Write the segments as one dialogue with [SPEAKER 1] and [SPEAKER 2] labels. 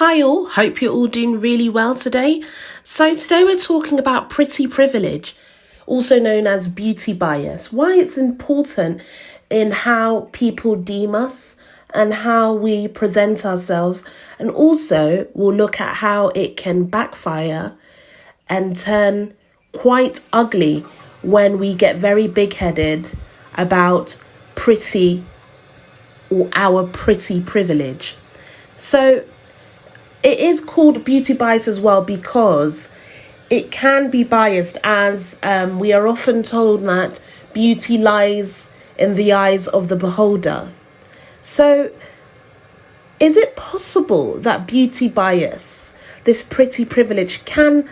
[SPEAKER 1] Hi all, hope you're all doing really well today. So today we're talking about pretty privilege, also known as beauty bias, why it's important in how people deem us and how we present ourselves, and also we'll look at how it can backfire and turn quite ugly when we get very big-headed about pretty or our pretty privilege. So it is called beauty bias as well because it can be biased, as we are often told that beauty lies in the eyes of the beholder. So is it possible that beauty bias, this pretty privilege, can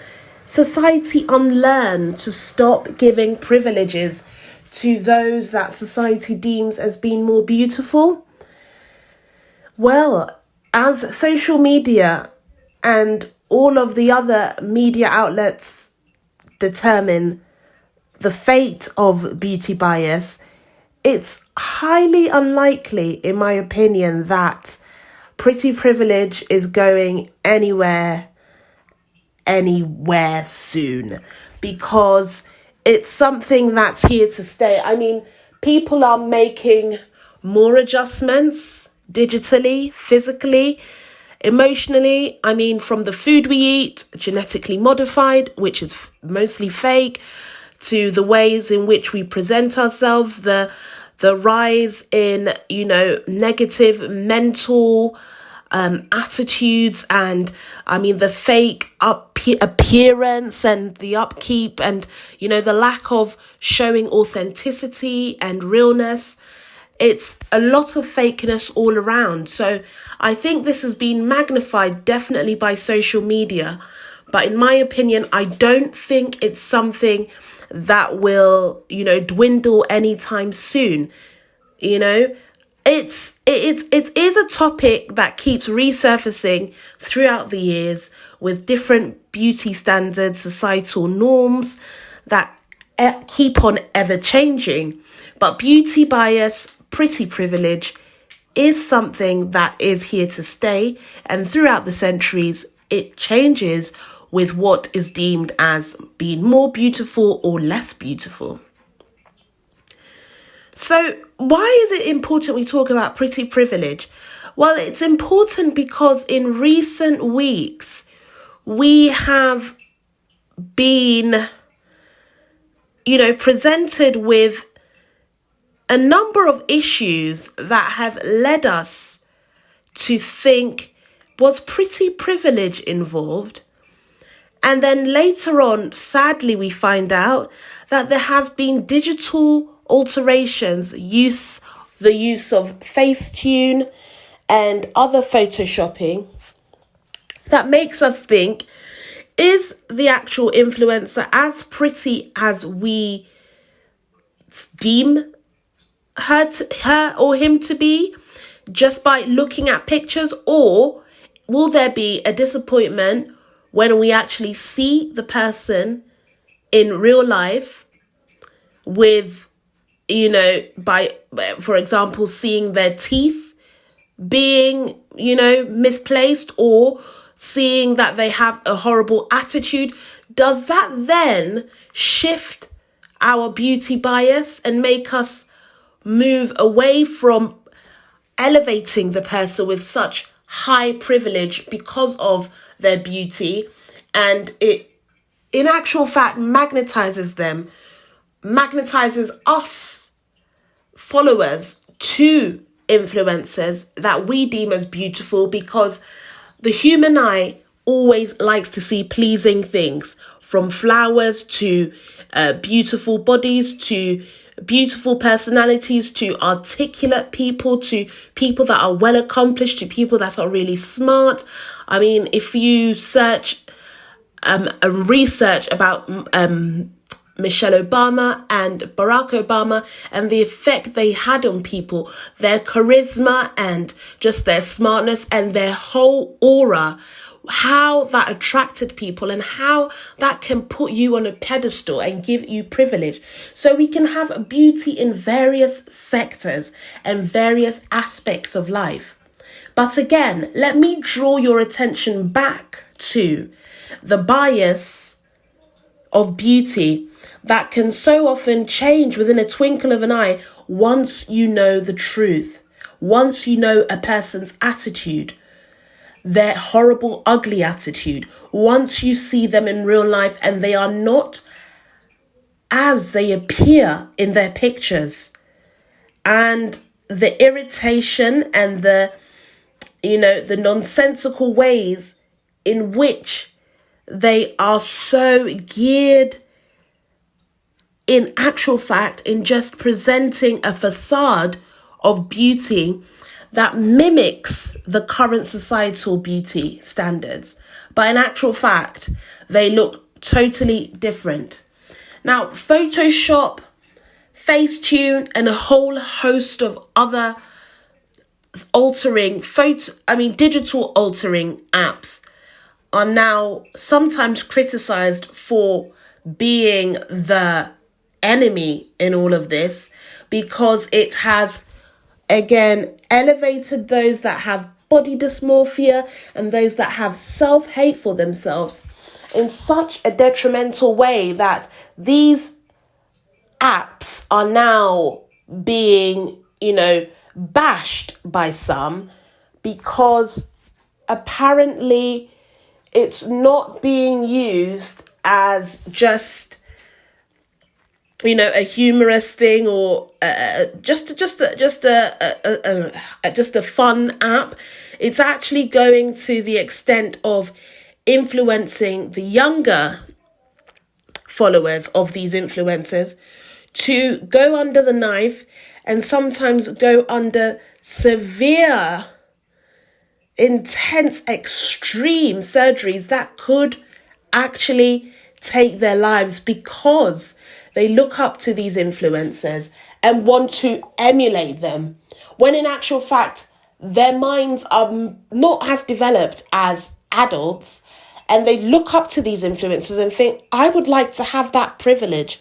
[SPEAKER 1] society unlearn to stop giving privileges to those that society deems as being more beautiful? Well, as social media and all of the other media outlets determine the fate of beauty bias, it's highly unlikely, in my opinion, that pretty privilege is going anywhere soon, because it's something that's here to stay. I mean, people are making more adjustments digitally, physically, emotionally. I mean, from the food we eat, genetically modified, which is mostly fake, to the ways in which we present ourselves, the rise in, negative mental attitudes, and I mean the fake appearance and the upkeep, and the lack of showing authenticity and realness. It's a lot of fakeness all around. So I think this has been magnified definitely by social media. But in my opinion, I don't think it's something that will, dwindle anytime soon. It is a topic that keeps resurfacing throughout the years with different beauty standards, societal norms that keep on ever changing. But beauty bias, pretty privilege, is something that is here to stay, and throughout the centuries it changes with what is deemed as being more beautiful or less beautiful. So why is it important we talk about pretty privilege? Well, it's important because in recent weeks we have been presented with a number of issues that have led us to think, was pretty privilege involved? And then later on, sadly, we find out that there has been digital alterations, the use of Facetune and other photoshopping that makes us think, is the actual influencer as pretty as we deem her or him to be just by looking at pictures? Or will there be a disappointment when we actually see the person in real life with, by, for example, seeing their teeth being, misplaced, or seeing that they have a horrible attitude? Does that then shift our beauty bias and make us move away from elevating the person with such high privilege because of their beauty, and it in actual fact magnetizes us followers to influencers that we deem as beautiful, because the human eye always likes to see pleasing things, from flowers to beautiful bodies to beautiful personalities, to articulate people, to people that are well accomplished, to people that are really smart. I mean, if you search a research about Michelle Obama and Barack Obama and the effect they had on people, their charisma and just their smartness and their whole aura, how that attracted people and how that can put you on a pedestal and give you privilege. So we can have beauty in various sectors and various aspects of life. But again, let me draw your attention back to the bias of beauty that can so often change within a twinkle of an eye once you know the truth, once you know a person's attitude, their horrible, ugly attitude, once you see them in real life and they are not as they appear in their pictures, and the irritation and the nonsensical ways in which they are so geared, in actual fact, in just presenting a facade of beauty that mimics the current societal beauty standards. But in actual fact, they look totally different. Now, Photoshop, Facetune, and a whole host of other digital altering apps are now sometimes criticized for being the enemy in all of this, because it has, again, elevated those that have body dysmorphia and those that have self-hate for themselves in such a detrimental way that these apps are now being, bashed by some, because apparently it's not being used as just, a humorous thing or just a fun app. It's actually going to the extent of influencing the younger followers of these influencers to go under the knife and sometimes go under severe, intense, extreme surgeries that could actually take their lives, because they look up to these influencers and want to emulate them, when in actual fact their minds are not as developed as adults, and they look up to these influencers and think, I would like to have that privilege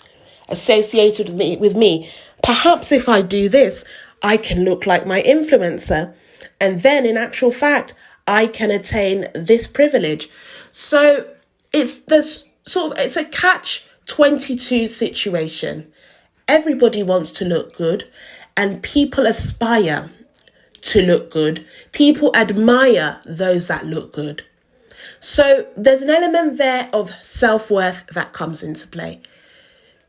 [SPEAKER 1] associated with me. Perhaps if I do this, I can look like my influencer, and then in actual fact I can attain this privilege. So it's a catch-22 situation. Everybody wants to look good, and people aspire to look good. People admire those that look good. So there's an element there of self-worth that comes into play.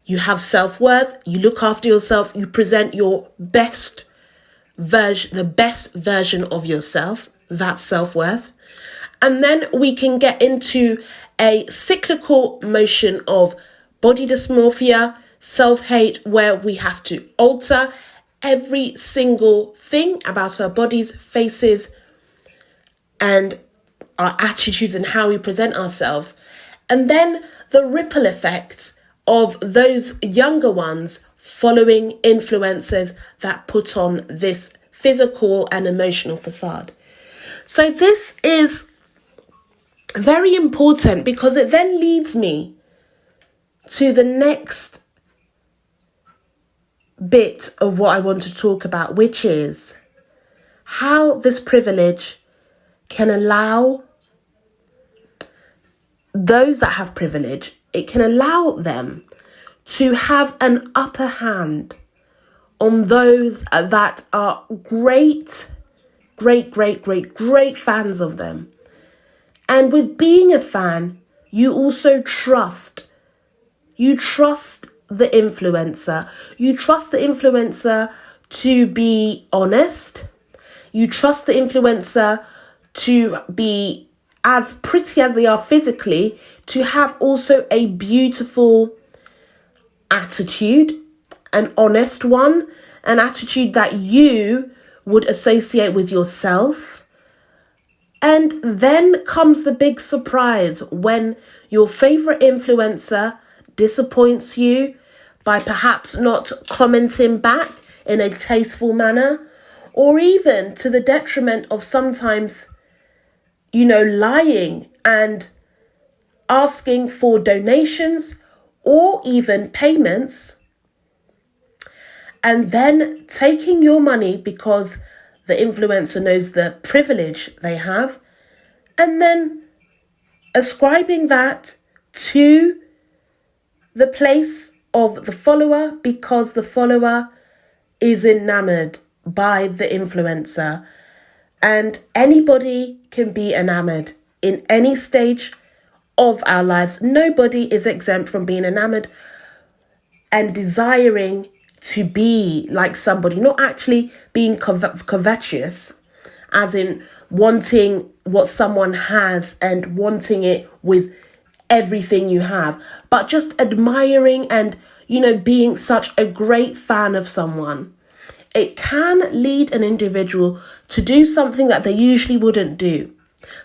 [SPEAKER 1] You have self-worth, you look after yourself, you present your best version, the best version of yourself. That's self-worth. And then we can get into a cyclical motion of body dysmorphia, self-hate, where we have to alter every single thing about our bodies, faces, and our attitudes and how we present ourselves. And then the ripple effect of those younger ones following influencers that put on this physical and emotional facade. So this is very important, because it then leads me to the next bit of what I want to talk about, which is how this privilege can allow those that have privilege, it can allow them to have an upper hand on those that are great fans of them. And with being a fan, you also trust. You trust the influencer. You trust the influencer to be honest. You trust the influencer to be as pretty as they are physically, to have also a beautiful attitude, an honest one, an attitude that you would associate with yourself. And then comes the big surprise when your favorite influencer disappoints you by perhaps not commenting back in a tasteful manner, or even to the detriment of sometimes, lying and asking for donations or even payments, and then taking your money because the influencer knows the privilege they have, and then ascribing that to the place of the follower because the follower is enamored by the influencer. And anybody can be enamored in any stage of our lives. Nobody is exempt from being enamored and desiring to be like somebody, not actually being covetous, as in wanting what someone has and wanting it with everything you have, but just admiring and, being such a great fan of someone. It can lead an individual to do something that they usually wouldn't do.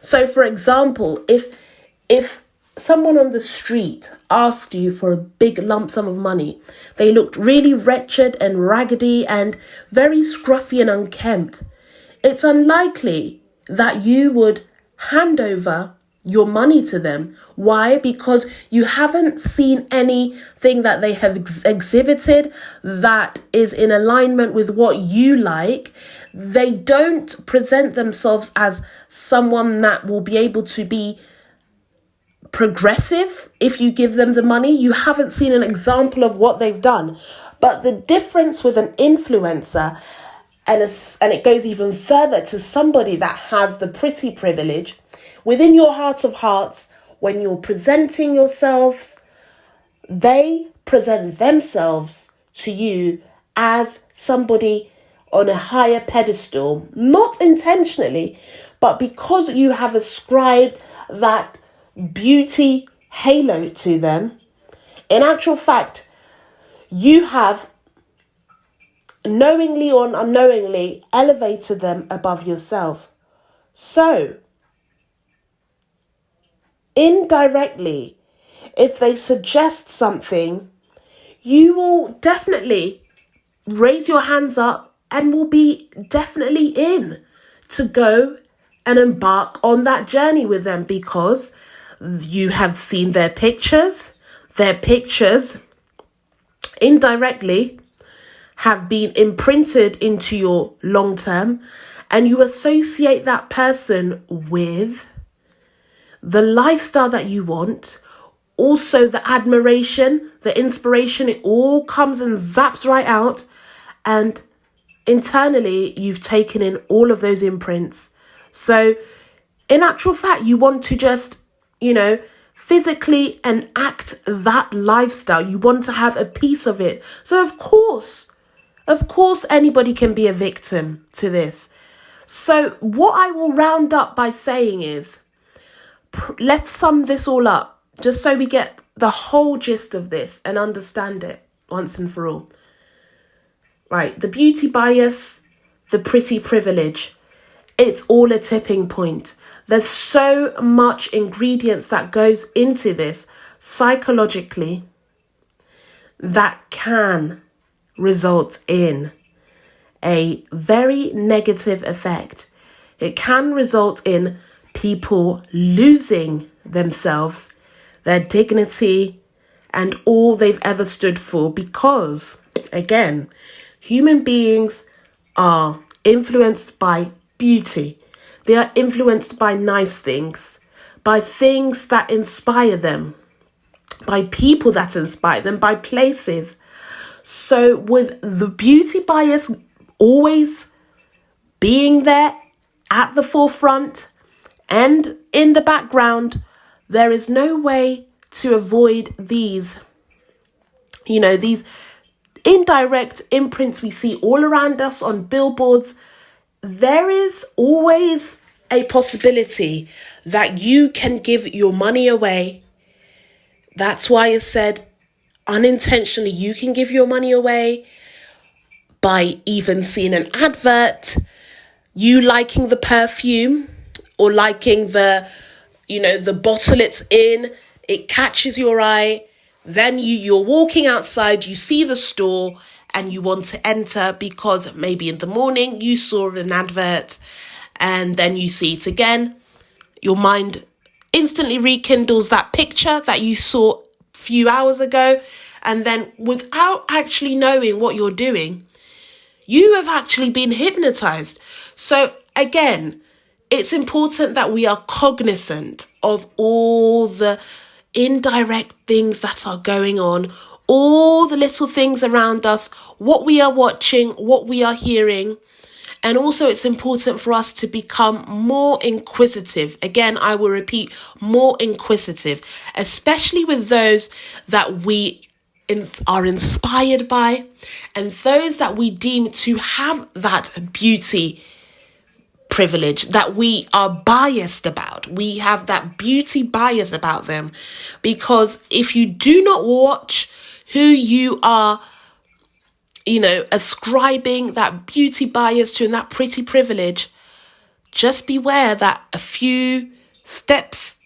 [SPEAKER 1] So, for example, if someone on the street asked you for a big lump sum of money, they looked really wretched and raggedy and very scruffy and unkempt, it's unlikely that you would hand over your money to them. Why? Because you haven't seen anything that they have exhibited that is in alignment with what you like. They don't present themselves as someone that will be able to be progressive. If you give them the money, you haven't seen an example of what they've done. But the difference with an influencer, and it goes even further to somebody that has the pretty privilege, within your heart of hearts, when you're presenting yourselves, they present themselves to you as somebody on a higher pedestal, not intentionally, but because you have ascribed that beauty halo to them. In actual fact, you have knowingly or unknowingly elevated them above yourself. So, indirectly, if they suggest something, you will definitely raise your hands up and will be definitely in to go and embark on that journey with them, because you have seen their pictures. Their pictures indirectly have been imprinted into your long term, and you associate that person with the lifestyle that you want, also the admiration, the inspiration. It all comes and zaps right out, and internally you've taken in all of those imprints. So in actual fact, you want to just, physically enact that lifestyle. You want to have a piece of it. So of course, anybody can be a victim to this. So what I will round up by saying is, let's sum this all up, just so we get the whole gist of this and understand it once and for all. Right, the beauty bias, the pretty privilege, it's all a tipping point. There's so much ingredients that goes into this psychologically that can result in a very negative effect. It can result in people losing themselves, their dignity, and all they've ever stood for, because, again, human beings are influenced by beauty. They are influenced by nice things, by things that inspire them, by people that inspire them, by places. So with the beauty bias always being there at the forefront and in the background, there is no way to avoid these indirect imprints we see all around us on billboards. There is always a possibility that you can give your money away. That's why it's said unintentionally you can give your money away by even seeing an advert, you liking the perfume or liking the bottle it's in, it catches your eye. Then you're walking outside, you see the store and you want to enter because maybe in the morning you saw an advert and then you see it again. Your mind instantly rekindles that picture that you saw a few hours ago, and then without actually knowing what you're doing, you have actually been hypnotized. So again, it's important that we are cognizant of all the indirect things that are going on, all the little things around us, what we are watching, what we are hearing. And also it's important for us to become more inquisitive. Again, I will repeat, more inquisitive, especially with those that we are inspired by and those that we deem to have that beauty privilege that we are biased about. We have that beauty bias about them, because if you do not watch who you are, ascribing that beauty bias to and that pretty privilege, just beware that a few steps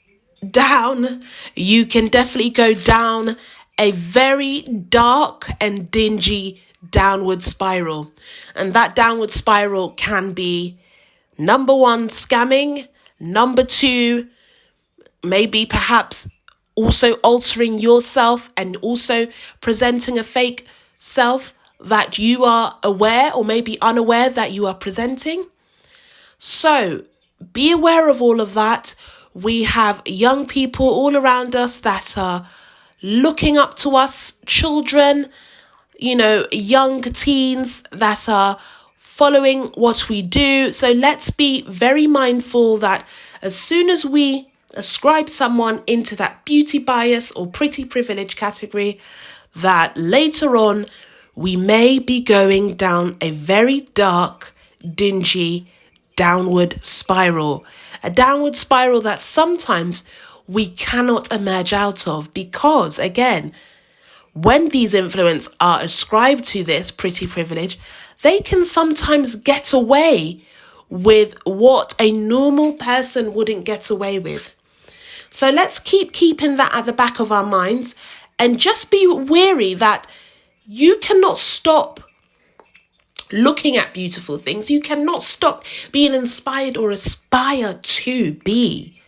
[SPEAKER 1] down, you can definitely go down a very dark and dingy downward spiral. And that downward spiral can be, number one, scamming. Number two, maybe perhaps also altering yourself and also presenting a fake self that you are aware or maybe unaware that you are presenting. So be aware of all of that. We have young people all around us that are looking up to us, children, young teens that are following what we do. So let's be very mindful that as soon as we ascribe someone into that beauty bias or pretty privilege category, that later on we may be going down a very dark, dingy, downward spiral. A downward spiral that sometimes we cannot emerge out of, because, again, when these influences are ascribed to this pretty privilege, they can sometimes get away with what a normal person wouldn't get away with. So let's keeping that at the back of our minds, and just be wary that you cannot stop looking at beautiful things. You cannot stop being inspired or aspire to be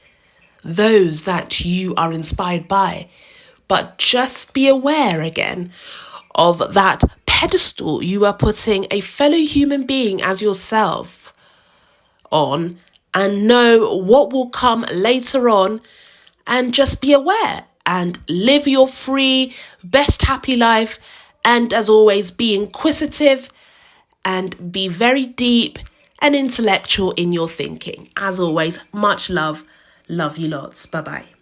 [SPEAKER 1] those that you are inspired by. But just be aware again of that pedestal you are putting a fellow human being as yourself on, and know what will come later on, and just be aware and live your free, best happy life. And as always, be inquisitive and be very deep and intellectual in your thinking. As always, much love. Love you lots. Bye-bye.